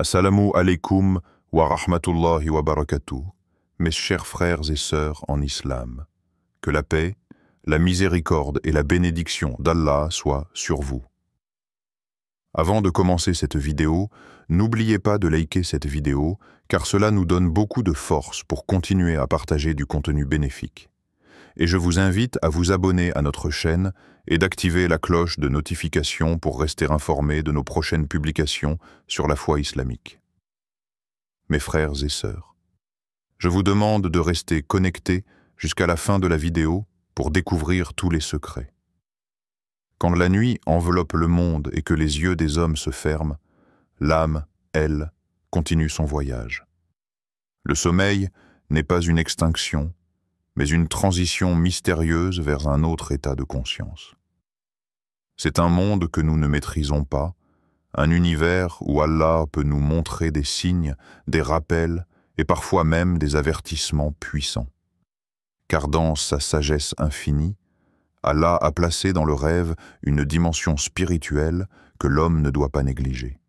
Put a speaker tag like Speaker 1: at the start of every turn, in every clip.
Speaker 1: Assalamu alaikum wa rahmatullahi wa barakatuh, mes chers frères et sœurs en islam. Que la paix, la miséricorde et la bénédiction d'Allah soient sur vous. Avant de commencer cette vidéo, n'oubliez pas de liker cette vidéo, car cela nous donne beaucoup de force pour continuer à partager du contenu bénéfique. Et je vous invite à vous abonner à notre chaîne et d'activer la cloche de notification pour rester informé de nos prochaines publications sur la foi islamique. Mes frères et sœurs, je vous demande de rester connectés jusqu'à la fin de la vidéo pour découvrir tous les secrets. Quand la nuit enveloppe le monde et que les yeux des hommes se ferment, l'âme, elle, continue son voyage. Le sommeil n'est pas une extinction, mais une transition mystérieuse vers un autre état de conscience. C'est un monde que nous ne maîtrisons pas, un univers où Allah peut nous montrer des signes, des rappels et parfois même des avertissements puissants. Car dans sa sagesse infinie, Allah a placé dans le rêve une dimension spirituelle que l'homme ne doit pas négliger.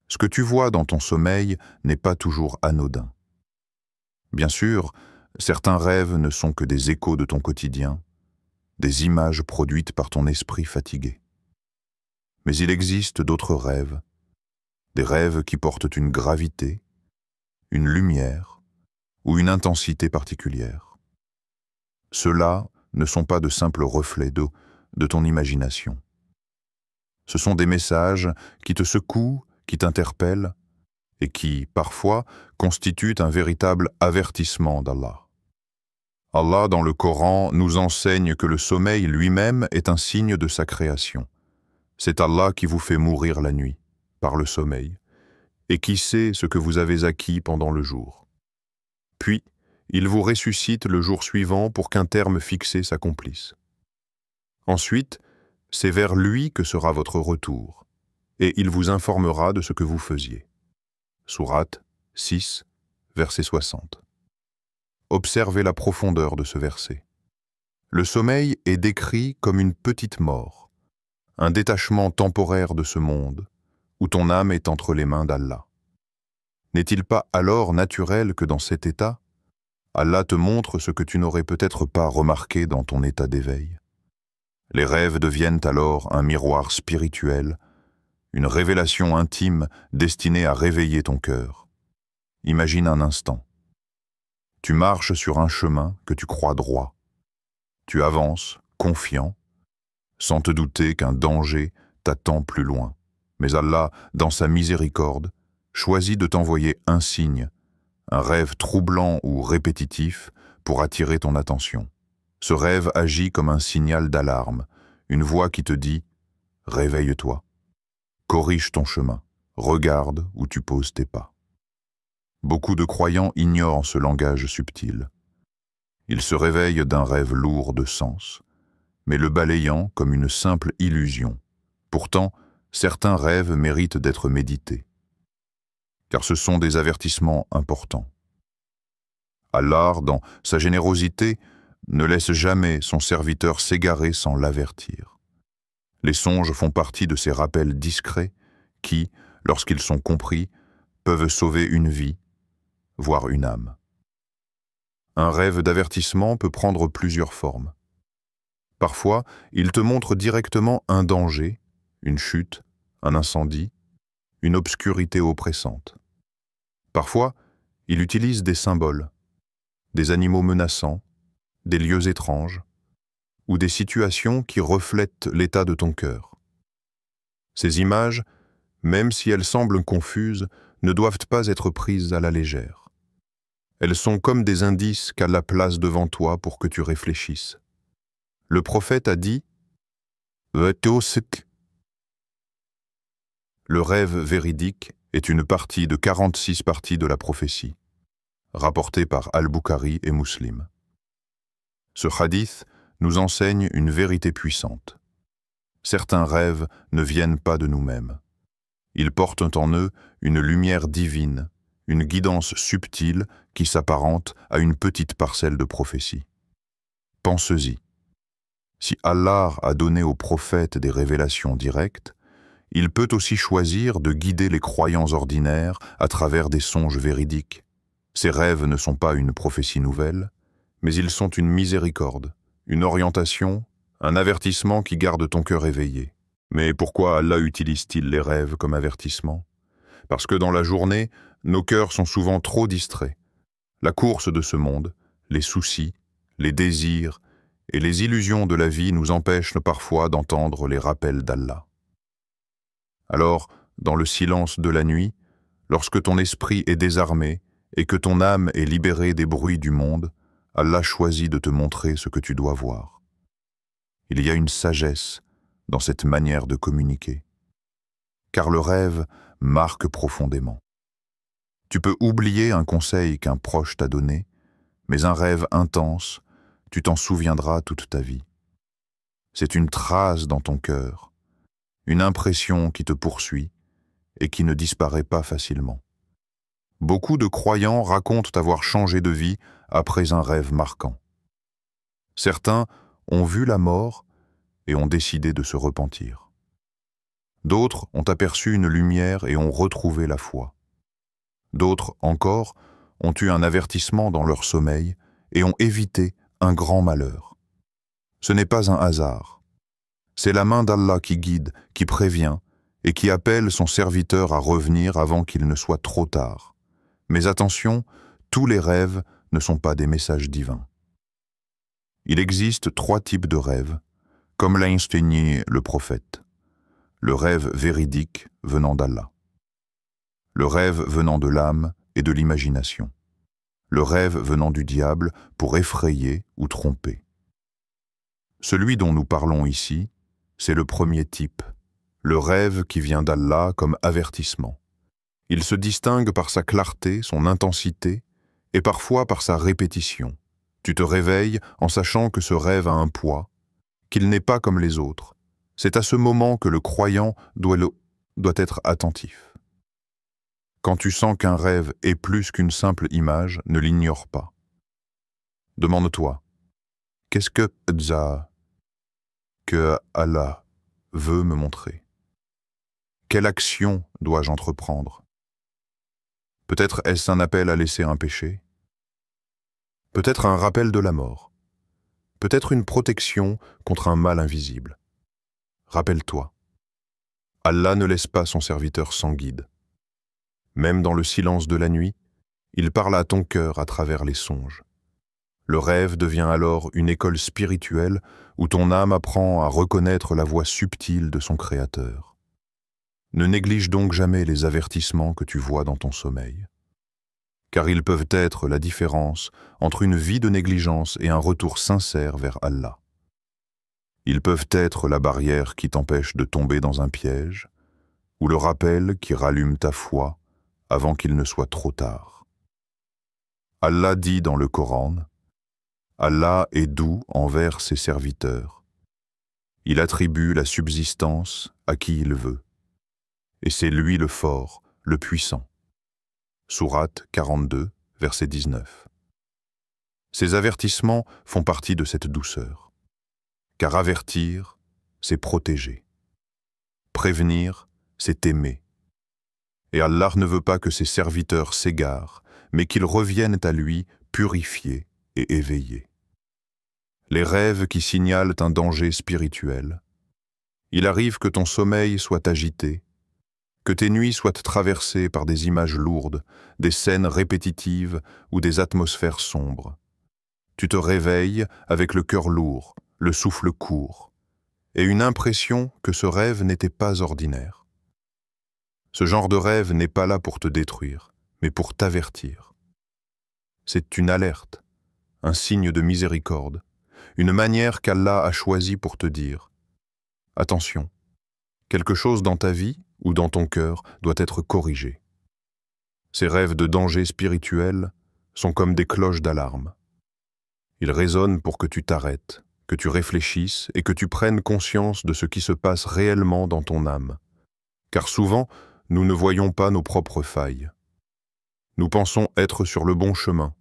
Speaker 1: Ce que tu vois dans ton sommeil n'est pas toujours anodin. Bien sûr, certains rêves ne sont que des échos de ton quotidien, des images produites par ton esprit fatigué. Mais il existe d'autres rêves, des rêves qui portent une gravité, une lumière ou une intensité particulière. Ceux-là ne sont pas de simples reflets d'eau de ton imagination. Ce sont des messages qui te secouent, qui t'interpellent et qui, parfois, constituent un véritable avertissement d'Allah. Allah, dans le Coran, nous enseigne que le sommeil lui-même est un signe de sa création. C'est Allah qui vous fait mourir la nuit, par le sommeil, et qui sait ce que vous avez acquis pendant le jour. Puis, il vous ressuscite le jour suivant pour qu'un terme fixé s'accomplisse. Ensuite, c'est vers lui que sera votre retour, et il vous informera de ce que vous faisiez. Sourate 6, verset 60. Observez la profondeur de ce verset. Le sommeil est décrit comme une petite mort, un détachement temporaire de ce monde, où ton âme est entre les mains d'Allah. N'est-il pas alors naturel que dans cet état, Allah te montre ce que tu n'aurais peut-être pas remarqué dans ton état d'éveil? Les rêves deviennent alors un miroir spirituel, une révélation intime destinée à réveiller ton cœur. Imagine un instant. Tu marches sur un chemin que tu crois droit. Tu avances, confiant, sans te douter qu'un danger t'attend plus loin. Mais Allah, dans sa miséricorde, choisit de t'envoyer un signe, un rêve troublant ou répétitif pour attirer ton attention. Ce rêve agit comme un signal d'alarme, une voix qui te dit « Réveille-toi, corrige ton chemin, regarde où tu poses tes pas ». Beaucoup de croyants ignorent ce langage subtil. Ils se réveillent d'un rêve lourd de sens, mais le balayant comme une simple illusion. Pourtant, certains rêves méritent d'être médités, car ce sont des avertissements importants. Allah, dans sa générosité, ne laisse jamais son serviteur s'égarer sans l'avertir. Les songes font partie de ces rappels discrets qui, lorsqu'ils sont compris, peuvent sauver une vie, voire une âme. Un rêve d'avertissement peut prendre plusieurs formes. Parfois, il te montre directement un danger, une chute, un incendie, une obscurité oppressante. Parfois, il utilise des symboles, des animaux menaçants, des lieux étranges, ou des situations qui reflètent l'état de ton cœur. Ces images, même si elles semblent confuses, ne doivent pas être prises à la légère. Elles sont comme des indices qu'Allah place devant toi pour que tu réfléchisses. Le prophète a dit « Le rêve véridique est une partie de 46 parties de la prophétie, rapportée par Al-Bukhari et Muslim. Ce hadith nous enseigne une vérité puissante. Certains rêves ne viennent pas de nous-mêmes. Ils portent en eux une lumière divine, une guidance subtile qui s'apparente à une petite parcelle de prophétie. Pensez-y. Si Allah a donné aux prophètes des révélations directes, il peut aussi choisir de guider les croyants ordinaires à travers des songes véridiques. Ces rêves ne sont pas une prophétie nouvelle, mais ils sont une miséricorde, une orientation, un avertissement qui garde ton cœur éveillé. Mais pourquoi Allah utilise-t-il les rêves comme avertissement? Parce que dans la journée, nos cœurs sont souvent trop distraits. La course de ce monde, les soucis, les désirs et les illusions de la vie nous empêchent parfois d'entendre les rappels d'Allah. Alors, dans le silence de la nuit, lorsque ton esprit est désarmé et que ton âme est libérée des bruits du monde, Allah choisit de te montrer ce que tu dois voir. Il y a une sagesse dans cette manière de communiquer, car le rêve marque profondément. Tu peux oublier un conseil qu'un proche t'a donné, mais un rêve intense, tu t'en souviendras toute ta vie. C'est une trace dans ton cœur, une impression qui te poursuit et qui ne disparaît pas facilement. Beaucoup de croyants racontent avoir changé de vie après un rêve marquant. Certains ont vu la mort et ont décidé de se repentir. D'autres ont aperçu une lumière et ont retrouvé la foi. D'autres encore ont eu un avertissement dans leur sommeil et ont évité un grand malheur. Ce n'est pas un hasard. C'est la main d'Allah qui guide, qui prévient et qui appelle son serviteur à revenir avant qu'il ne soit trop tard. Mais attention, tous les rêves ne sont pas des messages divins. Il existe 3 types de rêves, comme l'a enseigné le prophète. Le rêve véridique venant d'Allah. Le rêve venant de l'âme et de l'imagination. Le rêve venant du diable pour effrayer ou tromper. Celui dont nous parlons ici, c'est le premier type, le rêve qui vient d'Allah comme avertissement. Il se distingue par sa clarté, son intensité, et parfois par sa répétition. Tu te réveilles en sachant que ce rêve a un poids, qu'il n'est pas comme les autres. C'est à ce moment que le croyant doit être attentif. Quand tu sens qu'un rêve est plus qu'une simple image, ne l'ignore pas. Demande-toi, qu'est-ce que Allah veut me montrer? Quelle action dois-je entreprendre? Peut-être est-ce un appel à laisser un péché? Peut-être un rappel de la mort? Peut-être une protection contre un mal invisible? Rappelle-toi, Allah ne laisse pas son serviteur sans guide. Même dans le silence de la nuit, il parle à ton cœur à travers les songes. Le rêve devient alors une école spirituelle où ton âme apprend à reconnaître la voix subtile de son Créateur. Ne néglige donc jamais les avertissements que tu vois dans ton sommeil, car ils peuvent être la différence entre une vie de négligence et un retour sincère vers Allah. Ils peuvent être la barrière qui t'empêche de tomber dans un piège, ou le rappel qui rallume ta foi avant qu'il ne soit trop tard. Allah dit dans le Coran, « Allah est doux envers ses serviteurs. Il attribue la subsistance à qui il veut. Et c'est lui le fort, le puissant. » Sourate 42, verset 19. Ces avertissements font partie de cette douceur. Car avertir, c'est protéger. Prévenir, c'est aimer. Et Allah ne veut pas que ses serviteurs s'égarent, mais qu'ils reviennent à lui purifiés et éveillés. Les rêves qui signalent un danger spirituel. Il arrive que ton sommeil soit agité, que tes nuits soient traversées par des images lourdes, des scènes répétitives ou des atmosphères sombres. Tu te réveilles avec le cœur lourd, le souffle court, et une impression que ce rêve n'était pas ordinaire. Ce genre de rêve n'est pas là pour te détruire, mais pour t'avertir. C'est une alerte, un signe de miséricorde, une manière qu'Allah a choisie pour te dire « Attention, quelque chose dans ta vie ou dans ton cœur doit être corrigé. » Ces rêves de danger spirituel sont comme des cloches d'alarme. Ils résonnent pour que tu t'arrêtes, que tu réfléchisses et que tu prennes conscience de ce qui se passe réellement dans ton âme. Car souvent, nous ne voyons pas nos propres failles. Nous pensons être sur le bon chemin,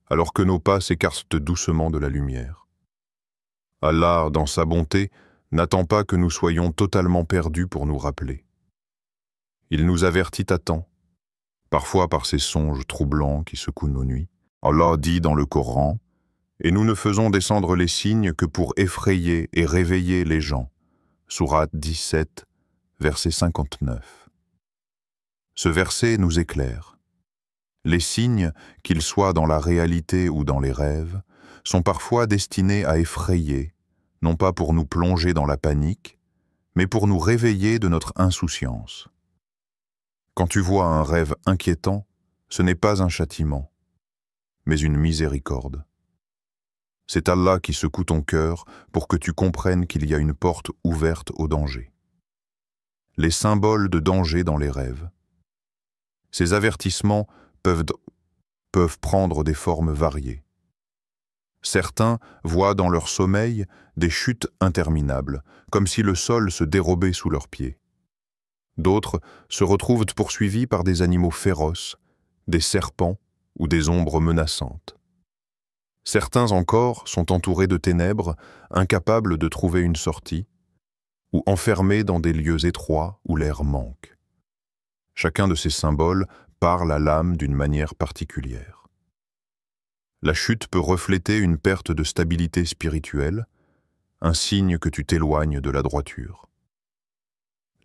Speaker 1: alors que nos pas s'écartent doucement de la lumière. Allah, dans sa bonté, n'attend pas que nous soyons totalement perdus pour nous rappeler. Il nous avertit à temps, parfois par ces songes troublants qui secouent nos nuits. Allah dit dans le Coran, « Et nous ne faisons descendre les signes que pour effrayer et réveiller les gens. » Sourate 17, verset 59. Ce verset nous éclaire. Les signes, qu'ils soient dans la réalité ou dans les rêves, sont parfois destinés à effrayer, non pas pour nous plonger dans la panique, mais pour nous réveiller de notre insouciance. Quand tu vois un rêve inquiétant, ce n'est pas un châtiment, mais une miséricorde. C'est Allah qui secoue ton cœur pour que tu comprennes qu'il y a une porte ouverte au danger. Les symboles de danger dans les rêves. Ces avertissements peuvent prendre des formes variées. Certains voient dans leur sommeil des chutes interminables, comme si le sol se dérobait sous leurs pieds. D'autres se retrouvent poursuivis par des animaux féroces, des serpents ou des ombres menaçantes. Certains encore sont entourés de ténèbres, incapables de trouver une sortie, ou enfermés dans des lieux étroits où l'air manque. Chacun de ces symboles parle à l'âme d'une manière particulière. La chute peut refléter une perte de stabilité spirituelle, un signe que tu t'éloignes de la droiture.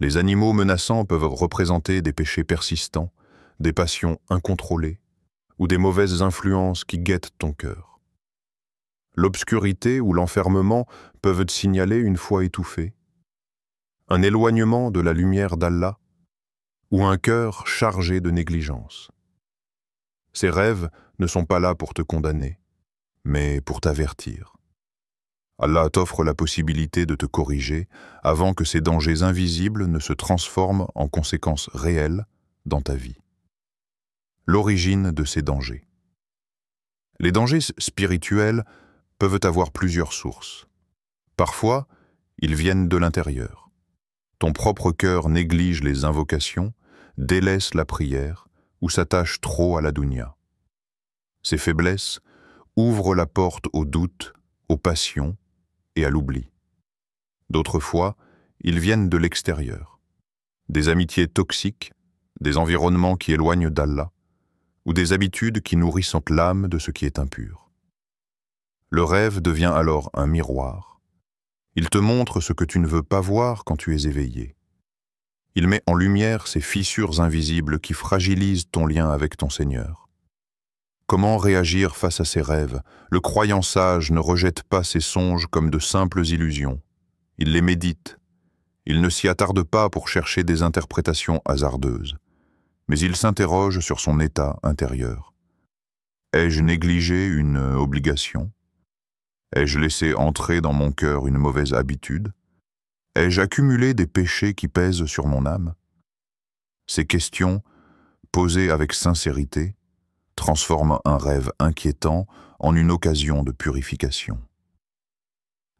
Speaker 1: Les animaux menaçants peuvent représenter des péchés persistants, des passions incontrôlées ou des mauvaises influences qui guettent ton cœur. L'obscurité ou l'enfermement peuvent te signaler une foi étouffée, un éloignement de la lumière d'Allah ou un cœur chargé de négligence. Ces rêves ne sont pas là pour te condamner, mais pour t'avertir. Allah t'offre la possibilité de te corriger avant que ces dangers invisibles ne se transforment en conséquences réelles dans ta vie. L'origine de ces dangers. Les dangers spirituels peuvent avoir plusieurs sources. Parfois, ils viennent de l'intérieur. Ton propre cœur néglige les invocations, délaisse la prière ou s'attache trop à la dunya. Ces faiblesses ouvrent la porte au doute, aux passions et à l'oubli. D'autres fois, ils viennent de l'extérieur. Des amitiés toxiques, des environnements qui éloignent d'Allah, ou des habitudes qui nourrissent l'âme de ce qui est impur. Le rêve devient alors un miroir. Il te montre ce que tu ne veux pas voir quand tu es éveillé. Il met en lumière ces fissures invisibles qui fragilisent ton lien avec ton Seigneur. Comment réagir face à ces rêves? Le croyant sage ne rejette pas ces songes comme de simples illusions. Il les médite. Il ne s'y attarde pas pour chercher des interprétations hasardeuses. Mais il s'interroge sur son état intérieur. Ai-je négligé une obligation? Ai-je laissé entrer dans mon cœur une mauvaise habitude? Ai-je accumulé des péchés qui pèsent sur mon âme? Ces questions, posées avec sincérité, transforment un rêve inquiétant en une occasion de purification.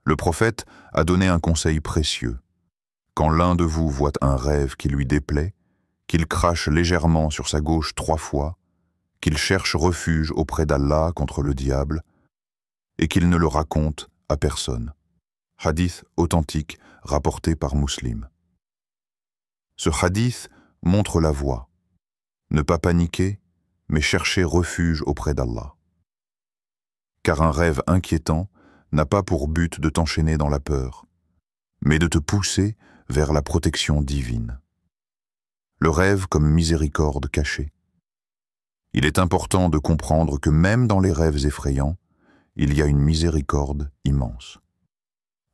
Speaker 1: Le prophète a donné un conseil précieux. Quand l'un de vous voit un rêve qui lui déplaît, qu'il crache légèrement sur sa gauche 3 fois, qu'il cherche refuge auprès d'Allah contre le diable, et qu'il ne le raconte à personne. Hadith authentique rapporté par Muslim. Ce hadith montre la voie. Ne pas paniquer, mais chercher refuge auprès d'Allah. Car un rêve inquiétant n'a pas pour but de t'enchaîner dans la peur, mais de te pousser vers la protection divine. Le rêve comme miséricorde cachée. Il est important de comprendre que même dans les rêves effrayants, il y a une miséricorde immense.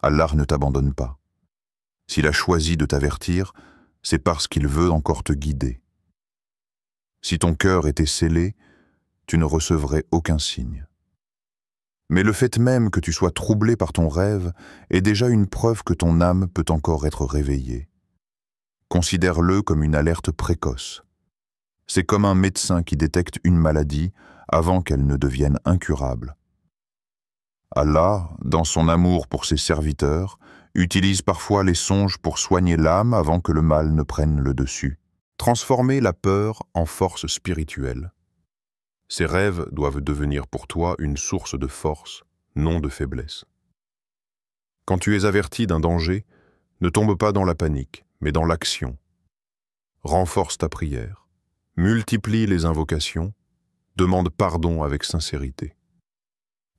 Speaker 1: Allah ne t'abandonne pas. S'il a choisi de t'avertir, c'est parce qu'il veut encore te guider. Si ton cœur était scellé, tu ne recevrais aucun signe. Mais le fait même que tu sois troublé par ton rêve est déjà une preuve que ton âme peut encore être réveillée. Considère-le comme une alerte précoce. C'est comme un médecin qui détecte une maladie avant qu'elle ne devienne incurable. Allah, dans son amour pour ses serviteurs, utilise parfois les songes pour soigner l'âme avant que le mal ne prenne le dessus. Transformer la peur en force spirituelle. Ces rêves doivent devenir pour toi une source de force, non de faiblesse. Quand tu es averti d'un danger, ne tombe pas dans la panique, mais dans l'action. renforce ta prière, multiplie les invocations, demande pardon avec sincérité.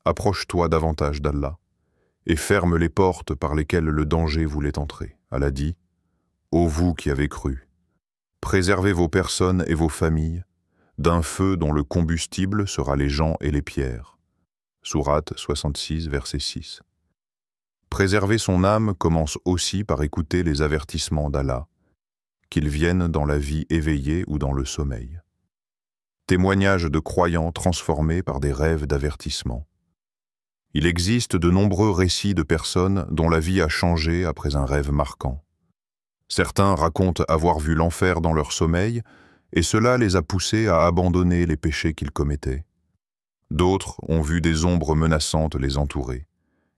Speaker 1: Approche-toi davantage d'Allah et ferme les portes par lesquelles le danger voulait entrer. Allah dit, « Ô vous qui avez cru, préservez vos personnes et vos familles d'un feu dont le combustible sera les gens et les pierres. » Sourate 66, verset 6. Préserver son âme commence aussi par écouter les avertissements d'Allah, qu'ils viennent dans la vie éveillée ou dans le sommeil. Témoignages de croyants transformés par des rêves d'avertissement. Il existe de nombreux récits de personnes dont la vie a changé après un rêve marquant. Certains racontent avoir vu l'enfer dans leur sommeil, et cela les a poussés à abandonner les péchés qu'ils commettaient. D'autres ont vu des ombres menaçantes les entourer,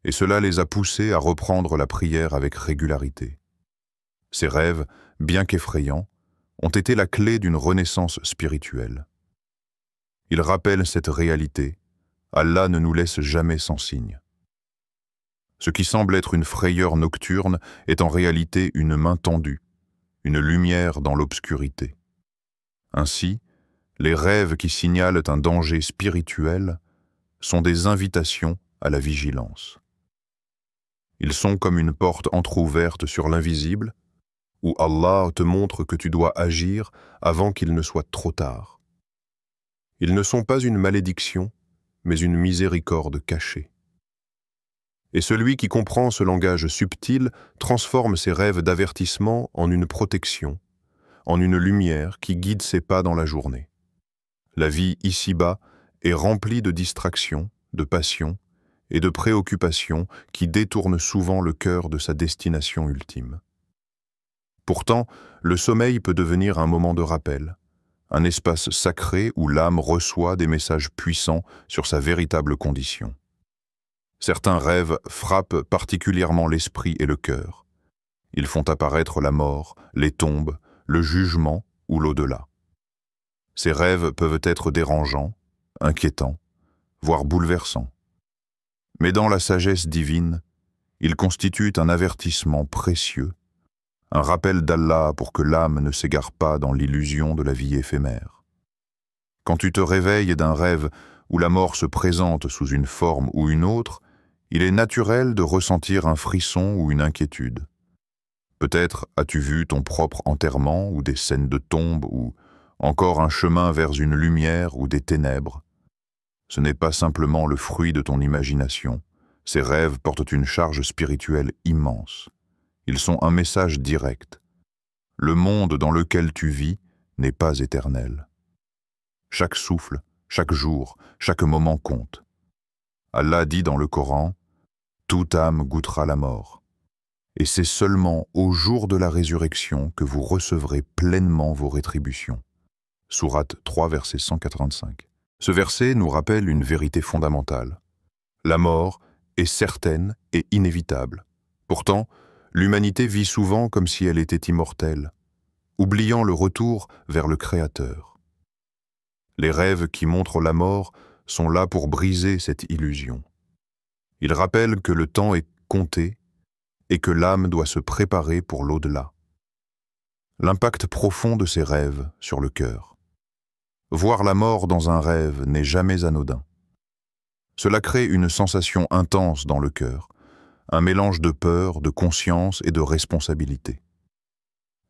Speaker 1: et cela les a poussés à reprendre la prière avec régularité. Ces rêves, bien qu'effrayants, ont été la clé d'une renaissance spirituelle. Ils rappellent cette réalité. Allah ne nous laisse jamais sans signe. Ce qui semble être une frayeur nocturne est en réalité une main tendue, une lumière dans l'obscurité. Ainsi, les rêves qui signalent un danger spirituel sont des invitations à la vigilance. Ils sont comme une porte entr'ouverte sur l'invisible, où Allah te montre que tu dois agir avant qu'il ne soit trop tard. Ils ne sont pas une malédiction, mais une miséricorde cachée. Et celui qui comprend ce langage subtil transforme ses rêves d'avertissement en une protection, en une lumière qui guide ses pas dans la journée. La vie ici-bas est remplie de distractions, de passions et de préoccupations qui détournent souvent le cœur de sa destination ultime. Pourtant, le sommeil peut devenir un moment de rappel, un espace sacré où l'âme reçoit des messages puissants sur sa véritable condition. Certains rêves frappent particulièrement l'esprit et le cœur. Ils font apparaître la mort, les tombes, le jugement ou l'au-delà. Ces rêves peuvent être dérangeants, inquiétants, voire bouleversants. Mais dans la sagesse divine, ils constituent un avertissement précieux, un rappel d'Allah pour que l'âme ne s'égare pas dans l'illusion de la vie éphémère. Quand tu te réveilles d'un rêve où la mort se présente sous une forme ou une autre, il est naturel de ressentir un frisson ou une inquiétude. Peut-être as-tu vu ton propre enterrement ou des scènes de tombe ou encore un chemin vers une lumière ou des ténèbres. Ce n'est pas simplement le fruit de ton imagination. Ces rêves portent une charge spirituelle immense. Ils sont un message direct. Le monde dans lequel tu vis n'est pas éternel. Chaque souffle, chaque jour, chaque moment compte. Allah dit dans le Coran, « Toute âme goûtera la mort. Et c'est seulement au jour de la résurrection que vous recevrez pleinement vos rétributions. » Sourate 3, verset 185. Ce verset nous rappelle une vérité fondamentale. La mort est certaine et inévitable. Pourtant, l'humanité vit souvent comme si elle était immortelle, oubliant le retour vers le Créateur. Les rêves qui montrent la mort sont là pour briser cette illusion. Ils rappellent que le temps est compté et que l'âme doit se préparer pour l'au-delà. L'impact profond de ces rêves sur le cœur. Voir la mort dans un rêve n'est jamais anodin. Cela crée une sensation intense dans le cœur, un mélange de peur, de conscience et de responsabilité.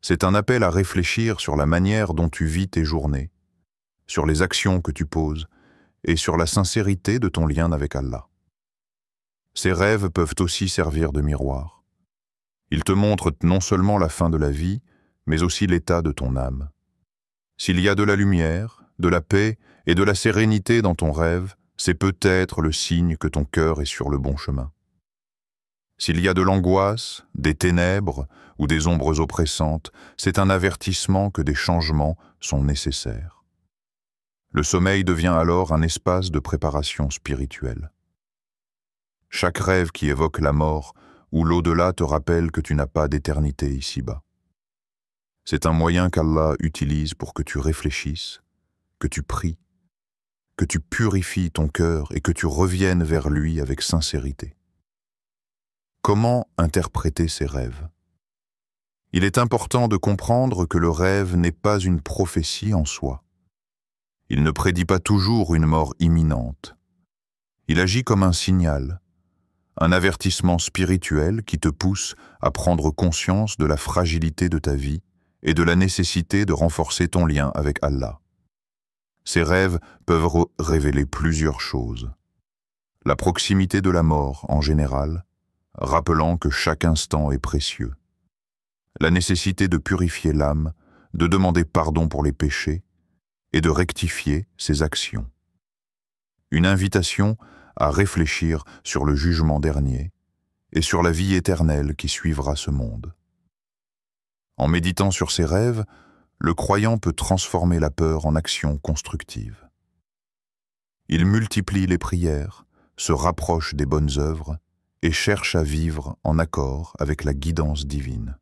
Speaker 1: C'est un appel à réfléchir sur la manière dont tu vis tes journées, sur les actions que tu poses et sur la sincérité de ton lien avec Allah. Ces rêves peuvent aussi servir de miroir. Ils te montrent non seulement la fin de la vie, mais aussi l'état de ton âme. S'il y a de la lumière, de la paix et de la sérénité dans ton rêve, c'est peut-être le signe que ton cœur est sur le bon chemin. S'il y a de l'angoisse, des ténèbres ou des ombres oppressantes, c'est un avertissement que des changements sont nécessaires. Le sommeil devient alors un espace de préparation spirituelle. Chaque rêve qui évoque la mort ou l'au-delà te rappelle que tu n'as pas d'éternité ici-bas. C'est un moyen qu'Allah utilise pour que tu réfléchisses, que tu pries, que tu purifies ton cœur et que tu reviennes vers lui avec sincérité. Comment interpréter ces rêves? Il est important de comprendre que le rêve n'est pas une prophétie en soi. Il ne prédit pas toujours une mort imminente. Il agit comme un signal, un avertissement spirituel qui te pousse à prendre conscience de la fragilité de ta vie et de la nécessité de renforcer ton lien avec Allah. Ces rêves peuvent révéler plusieurs choses. La proximité de la mort en général, rappelant que chaque instant est précieux. La nécessité de purifier l'âme, de demander pardon pour les péchés et de rectifier ses actions. Une invitation à réfléchir sur le jugement dernier et sur la vie éternelle qui suivra ce monde. En méditant sur ces rêves, le croyant peut transformer la peur en action constructive. Il multiplie les prières, se rapproche des bonnes œuvres et cherche à vivre en accord avec la guidance divine.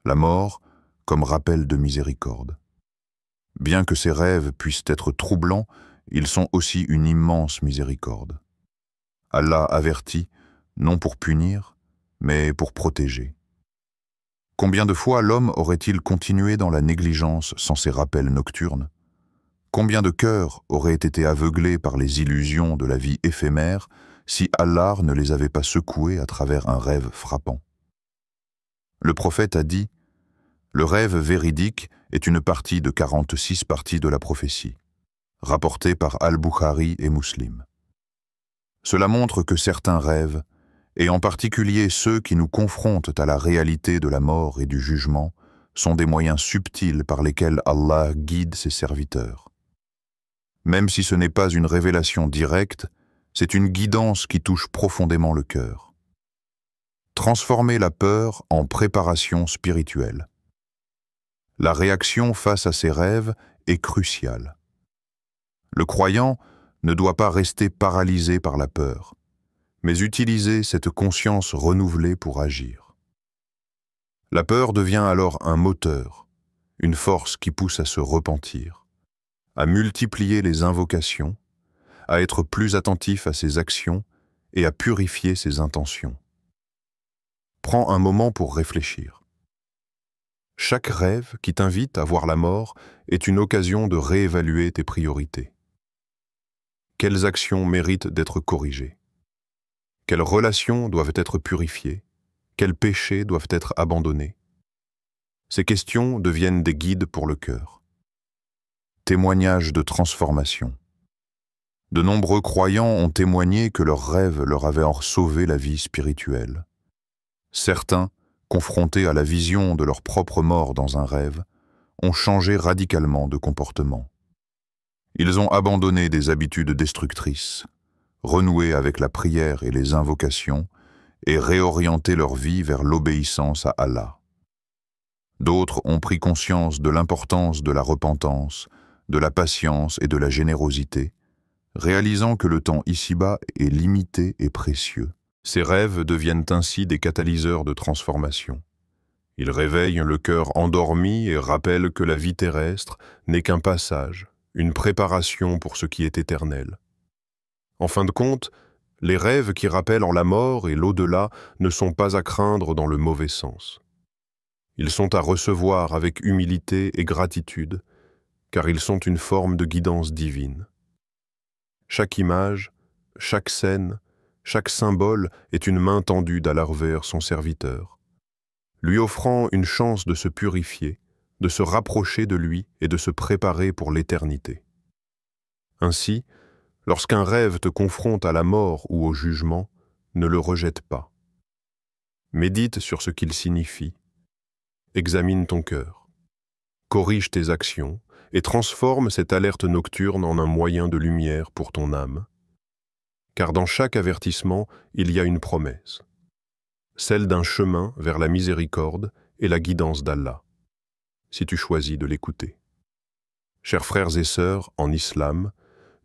Speaker 1: La mort comme rappel de miséricorde. Bien que ces rêves puissent être troublants, ils sont aussi une immense miséricorde. Allah avertit, non pour punir, mais pour protéger. Combien de fois l'homme aurait-il continué dans la négligence sans ces rappels nocturnes? Combien de cœurs auraient été aveuglés par les illusions de la vie éphémère si Allah ne les avait pas secoués à travers un rêve frappant? Le prophète a dit « Le rêve véridique est une partie de 46 parties de la prophétie », rapporté par Al-Bukhari et Muslim. Cela montre que certains rêves, et en particulier ceux qui nous confrontent à la réalité de la mort et du jugement, sont des moyens subtils par lesquels Allah guide ses serviteurs. Même si ce n'est pas une révélation directe, c'est une guidance qui touche profondément le cœur. Transformer la peur en préparation spirituelle. La réaction face à ces rêves est cruciale. Le croyant ne doit pas rester paralysé par la peur, mais utiliser cette conscience renouvelée pour agir. La peur devient alors un moteur, une force qui pousse à se repentir, à multiplier les invocations, à être plus attentif à ses actions et à purifier ses intentions. Prends un moment pour réfléchir. Chaque rêve qui t'invite à voir la mort est une occasion de réévaluer tes priorités. Quelles actions méritent d'être corrigées? Quelles relations doivent être purifiées? Quels péchés doivent être abandonnés? Ces questions deviennent des guides pour le cœur. Témoignage de transformation. De nombreux croyants ont témoigné que leurs rêves leur avaient sauvé la vie spirituelle. Certains, confrontés à la vision de leur propre mort dans un rêve, ont changé radicalement de comportement. Ils ont abandonné des habitudes destructrices, renoué avec la prière et les invocations, et réorienté leur vie vers l'obéissance à Allah. D'autres ont pris conscience de l'importance de la repentance, de la patience et de la générosité, réalisant que le temps ici-bas est limité et précieux. Ces rêves deviennent ainsi des catalyseurs de transformation. Ils réveillent le cœur endormi et rappellent que la vie terrestre n'est qu'un passage, une préparation pour ce qui est éternel. En fin de compte, les rêves qui rappellent en la mort et l'au-delà ne sont pas à craindre dans le mauvais sens. Ils sont à recevoir avec humilité et gratitude, car ils sont une forme de guidance divine. Chaque image, chaque scène, chaque symbole est une main tendue d'Allah vers son serviteur, lui offrant une chance de se purifier, de se rapprocher de lui et de se préparer pour l'éternité. Ainsi, lorsqu'un rêve te confronte à la mort ou au jugement, ne le rejette pas. Médite sur ce qu'il signifie. Examine ton cœur. Corrige tes actions et transforme cette alerte nocturne en un moyen de lumière pour ton âme. Car dans chaque avertissement, il y a une promesse, celle d'un chemin vers la miséricorde et la guidance d'Allah, si tu choisis de l'écouter. Chers frères et sœurs en islam,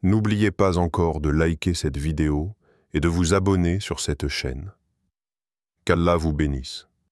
Speaker 1: n'oubliez pas encore de liker cette vidéo et de vous abonner sur cette chaîne. Qu'Allah vous bénisse.